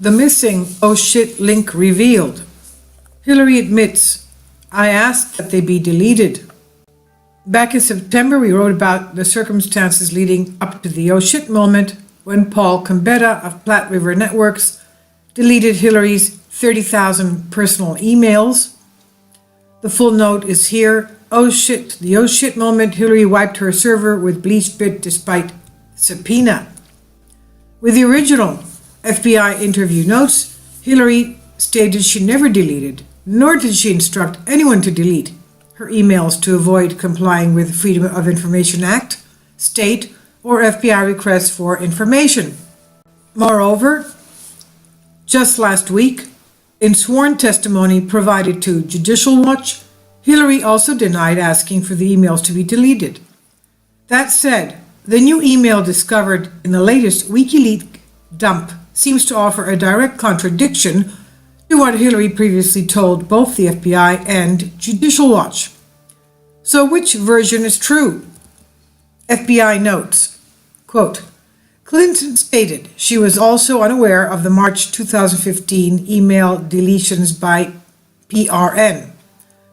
The missing "oh shit" link revealed. Hillary admits, "I asked that they be deleted." Back in September, we wrote about the circumstances leading up to the "oh shit" moment when Paul Combetta of Platte River Networks deleted Hillary's 30,000 personal emails. The full note is here. Oh shit, the "oh shit" moment, Hillary wiped her server with bleach bit despite subpoena. With the original FBI interview notes, Hillary stated she never deleted, nor did she instruct anyone to delete her emails to avoid complying with the Freedom of Information Act, state, or FBI requests for information. Moreover, just last week, in sworn testimony provided to Judicial Watch, Hillary also denied asking for the emails to be deleted. That said, the new email discovered in the latest WikiLeaks dump seems to offer a direct contradiction to what Hillary previously told both the FBI and Judicial Watch. So which version is true? FBI notes, quote, Clinton stated she was also unaware of the March 2015 email deletions by PRN,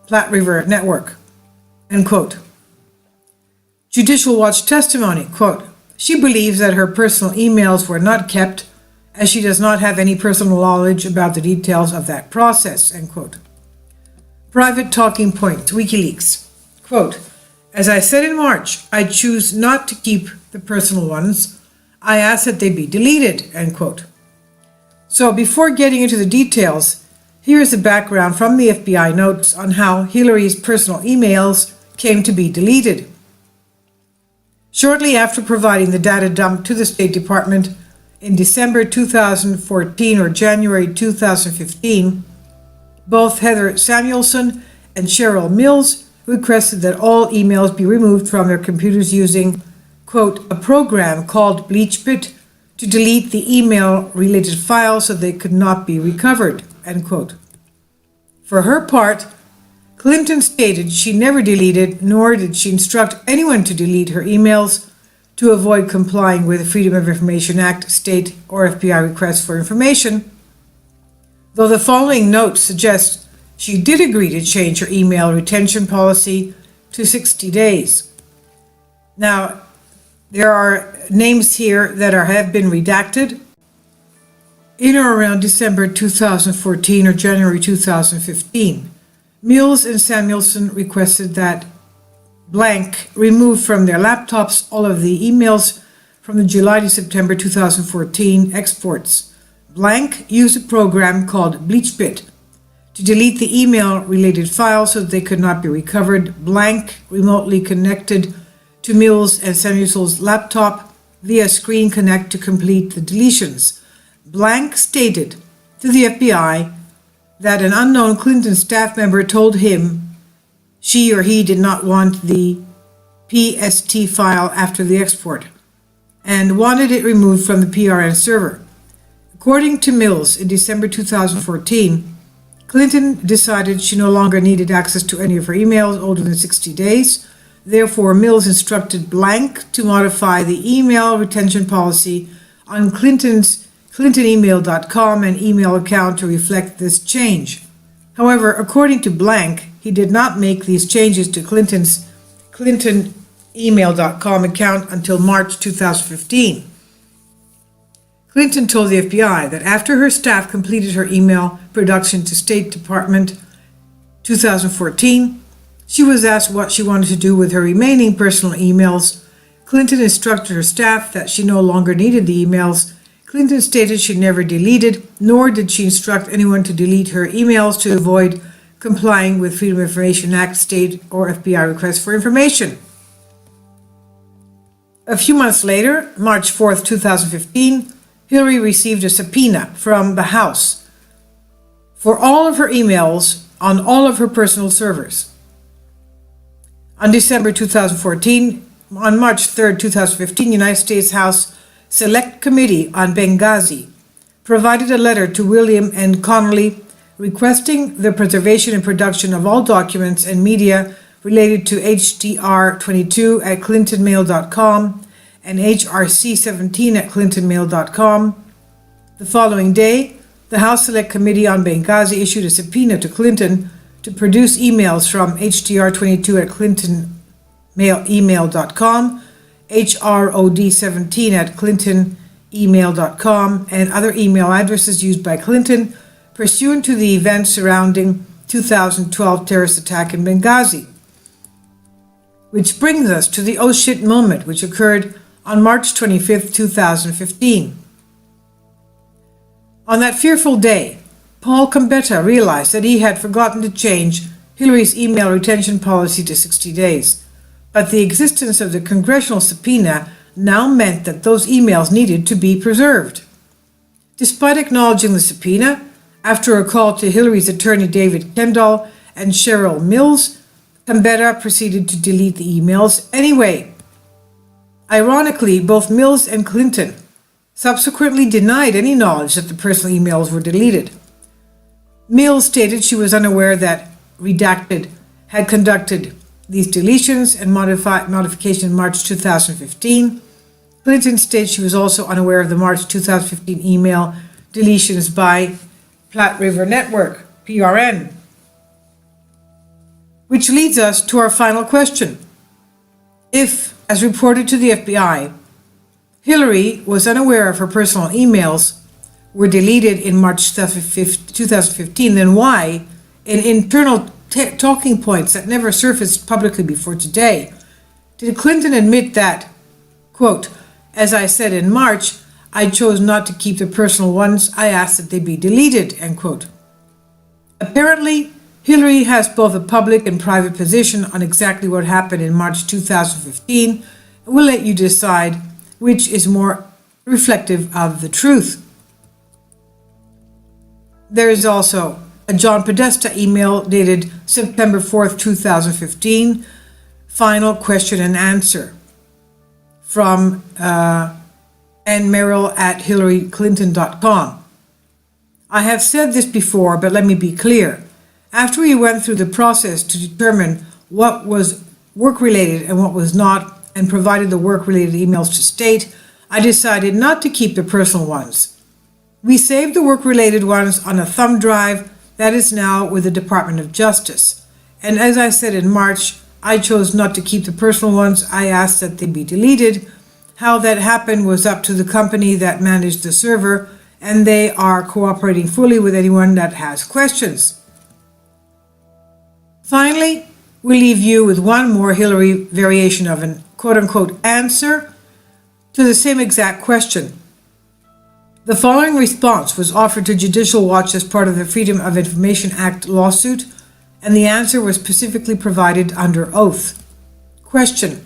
Platte River Network, end quote. Judicial Watch testimony, quote, she believes that her personal emails were not kept as she does not have any personal knowledge about the details of that process, end quote. Private talking points, WikiLeaks, quote, as I said in March, I choose not to keep the personal ones. I ask that they be deleted, end quote. So before getting into the details, here is the background from the FBI notes on how Hillary's personal emails came to be deleted. Shortly after providing the data dump to the State Department in December 2014 or January 2015, both Heather Samuelson and Cheryl Mills requested that all emails be removed from their computers using, quote, a program called BleachBit to delete the email-related files so they could not be recovered, end quote. For her part, Clinton stated she never deleted, nor did she instruct anyone to delete her emails to avoid complying with the Freedom of Information Act, state, or FBI requests for information, though the following notes suggest she did agree to change her email retention policy to 60 days. Now, there are names here that have been redacted. In or around December 2014 or January 2015, Mills and Samuelson requested that blank remove from their laptops all of the emails from the July to September 2014 exports. Blank used a program called BleachBit to delete the email-related files so that they could not be recovered. Blank remotely connected to Mills and Samuelson's laptop via Screen Connect to complete the deletions. Blank stated to the FBI that an unknown Clinton staff member told him she or he did not want the PST file after the export and wanted it removed from the PRN server. According to Mills, in December 2014, Clinton decided she no longer needed access to any of her emails older than 60 days. Therefore, Mills instructed Blank to modify the email retention policy on clintonemail.com and email account to reflect this change. However, according to Blank, he did not make these changes to Clinton's clintonemail.com account until March 2015. Clinton told the FBI that after her staff completed her email production to State Department 2014, she was asked what she wanted to do with her remaining personal emails. Clinton instructed her staff that she no longer needed the emails. Clinton stated she never deleted, nor did she instruct anyone to delete her emails to avoid complying with Freedom of Information Act, state, or FBI requests for information. A few months later, March 4th, 2015, Hillary received a subpoena from the House for all of her emails on all of her personal servers. On December 2014, on March 3rd, 2015, United States House Select Committee on Benghazi provided a letter to William N. Connolly requesting the preservation and production of all documents and media related to HDR22 at clintonmail.com and HRC17 at clintonmail.com. The following day, the House Select Committee on Benghazi issued a subpoena to Clinton to produce emails from HTR22 at clintonemail.com, HROD17 at clintonemail.com, and other email addresses used by Clinton pursuant to the events surrounding 2012 terrorist attack in Benghazi. Which brings us to the oh shit moment, which occurred on March 25, 2015. On that fearful day, Paul Gambetta realized that he had forgotten to change Hillary's email retention policy to 60 days. But the existence of the congressional subpoena now meant that those emails needed to be preserved. Despite acknowledging the subpoena, after a call to Hillary's attorney David Kendall and Cheryl Mills, Gambetta proceeded to delete the emails anyway. Ironically, both Mills and Clinton subsequently denied any knowledge that the personal emails were deleted. Mills stated she was unaware that Redacted had conducted these deletions and modification in March 2015. Clinton states she was also unaware of the March 2015 email deletions by Platte River Network, PRN. Which leads us to our final question. If, as reported to the FBI, Hillary was unaware of her personal emails were deleted in March 2015, then why, in internal talking points that never surfaced publicly before today, did Clinton admit that, quote, as I said in March, I chose not to keep the personal ones, I asked that they be deleted, end quote. Apparently, Hillary has both a public and private position on exactly what happened in March 2015, and we'll let you decide which is more reflective of the truth. There is also a John Podesta email dated September 4th, 2015, final question and answer from nmerrill@hillaryclinton.com. I have said this before, but let me be clear. After we went through the process to determine what was work-related and what was not, and provided the work-related emails to state, I decided not to keep the personal ones. We saved the work-related ones on a thumb drive that is now with the Department of Justice. And as I said in March, I chose not to keep the personal ones. I asked that they be deleted. How that happened was up to the company that managed the server, and they are cooperating fully with anyone that has questions. Finally, we leave you with one more Hillary variation of an quote-unquote answer to the same exact question. The following response was offered to Judicial Watch as part of the Freedom of Information Act lawsuit, and the answer was specifically provided under oath. Question: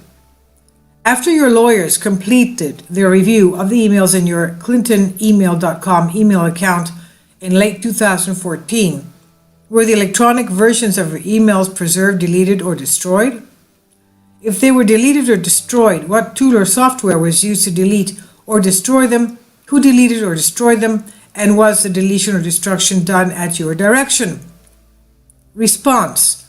after your lawyers completed their review of the emails in your clintonemail.com email account in late 2014, were the electronic versions of your emails preserved, deleted, or destroyed? If they were deleted or destroyed, what tool or software was used to delete or destroy them? Who deleted or destroyed them? And was the deletion or destruction done at your direction? Response: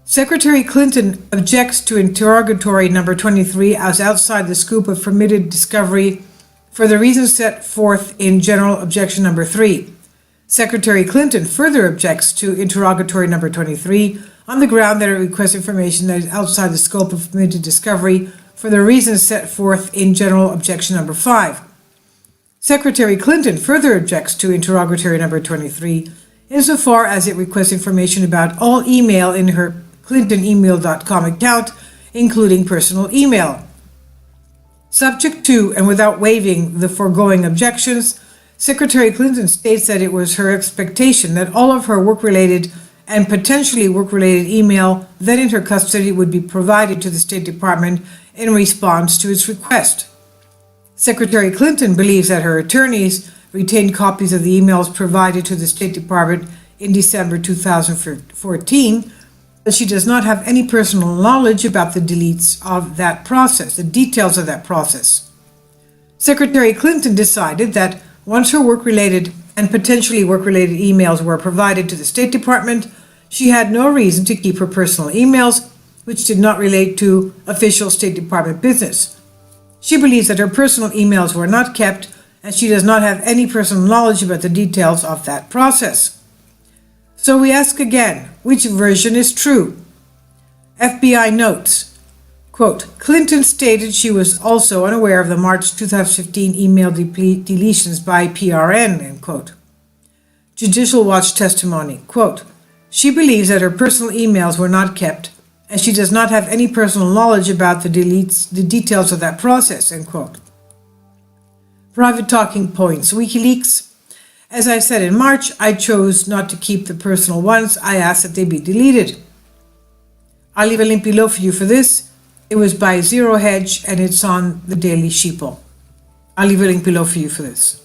Secretary Clinton objects to interrogatory number 23 as outside the scope of permitted discovery for the reasons set forth in General Objection number 3. Secretary Clinton further objects to interrogatory number 23 on the ground that it requests information that is outside the scope of permitted discovery for the reasons set forth in General Objection number 5. Secretary Clinton further objects to interrogatory number 23 insofar as it requests information about all email in her clintonemail.com account, including personal email. Subject to and without waiving the foregoing objections, Secretary Clinton states that it was her expectation that all of her work-related and potentially work-related email then in her custody would be provided to the State Department in response to its request. Secretary Clinton believes that her attorneys retained copies of the emails provided to the State Department in December 2014, but she does not have any personal knowledge about the deletes of that process, the details of that process. Secretary Clinton decided that once her work-related and potentially work-related emails were provided to the State Department, she had no reason to keep her personal emails, which did not relate to official State Department business. She believes that her personal emails were not kept and she does not have any personal knowledge about the details of that process. So we ask again, which version is true? FBI notes, quote, Clinton stated she was also unaware of the March 2015 email deletions by PRN, end quote. Judicial Watch testimony, quote, she believes that her personal emails were not kept, and she does not have any personal knowledge about the details of that process, end quote. Private talking points, WikiLeaks. As I said in March, I chose not to keep the personal ones. I asked that they be deleted. I'll leave a link below for you for this. It was by Zero Hedge and it's on the Daily Sheeple. I'll leave a link below for you for this.